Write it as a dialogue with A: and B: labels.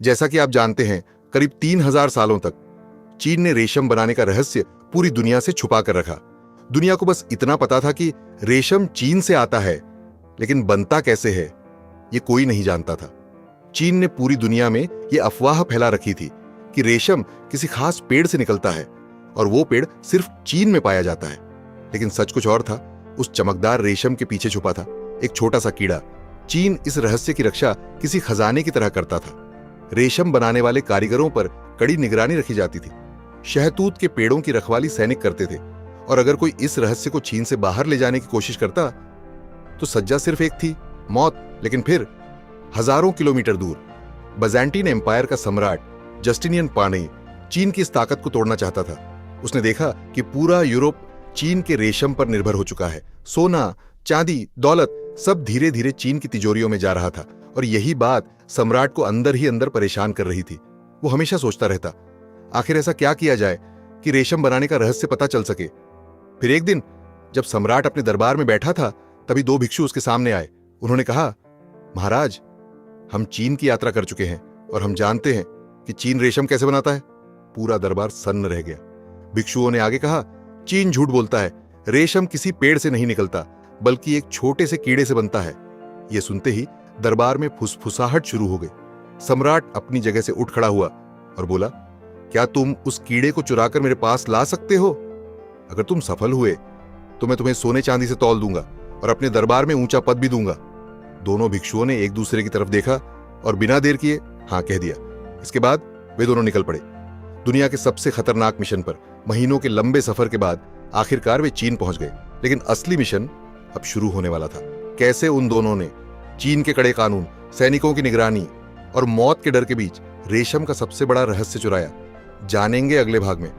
A: जैसा कि आप जानते हैं, करीब 3000 सालों तक चीन ने रेशम बनाने का रहस्य पूरी दुनिया से छुपा कर रखा। दुनिया को बस इतना पता था कि रेशम चीन से आता है, लेकिन बनता कैसे है ये कोई नहीं जानता था। चीन ने पूरी दुनिया में ये अफवाह फैला रखी थी कि रेशम किसी खास पेड़ से निकलता है और वो पेड़ सिर्फ चीन में पाया जाता है। लेकिन सच कुछ और था। उस चमकदार रेशम के पीछे छुपा था एक छोटा सा कीड़ा। चीन इस रहस्य की रक्षा किसी खजाने की तरह करता था। रेशम बनाने वाले कारीगरों पर कड़ी निगरानी रखी जाती थी। शहतूत के पेड़ों की रखवाली सैनिक करते थे, और अगर कोई इस रहस्य को चीन से बाहर ले जाने की कोशिश करता तो सज्जा सिर्फ एक थी, मौत। लेकिन फिर हजारों किलोमीटर दूर बाज़ेंटीन एम्पायर का सम्राट जस्टिनियन पाने चीन की इस ताकत को तोड़ना चाहता था। उसने देखा कि पूरा यूरोप चीन के रेशम पर निर्भर हो चुका है। सोना, चांदी, दौलत सब धीरे धीरे चीन की तिजोरियों में जा रहा था, और यही बात सम्राट को अंदर ही अंदर परेशान कर रही थी। वो हमेशा सोचता रहता, आखिर ऐसा क्या किया जाए कि रेशम बनाने का रहस्य पता चल सके। फिर एक दिन जब सम्राट अपने दरबार में बैठा था, तभी दो भिक्षु उसके सामने आए। उन्होंने कहा, महाराज, हम चीन की यात्रा कर चुके हैं और हम जानते हैं कि चीन रेशम कैसे बनाता है। पूरा दरबार सन्न रह गया। भिक्षुओं ने आगे कहा, चीन झूठ बोलता है। रेशम किसी पेड़ से नहीं निकलता, बल्कि एक छोटे से कीड़े से बनता है। यह सुनते ही दरबार में फुसफुसाहट शुरू हो गई। सम्राट अपनी जगह से उठ खड़ा हुआ और बोला, क्या तुम उस कीड़े को चुराकर मेरे पास ला सकते हो? अगर तुम सफल हुए तो मैं तुम्हें सोने चांदी से तौल दूंगा और अपने दरबार में ऊंचा पद भी दूंगा। दोनों भिक्षुओं ने एक दूसरे की तरफ देखा और बिना देर किए हाँ कह दिया। इसके बाद वे दोनों निकल पड़े। दुनिया के सबसे खतरनाक मिशन पर महीनों के लंबे सफर के बाद आखिरकार वे चीन पहुंच गए। लेकिन असली मिशन अब शुरू होने वाला था। कैसे उन दोनों ने चीन के कड़े कानून, सैनिकों की निगरानी और मौत के डर के बीच रेशम का सबसे बड़ा रहस्य चुराया, जानेंगे अगले भाग में।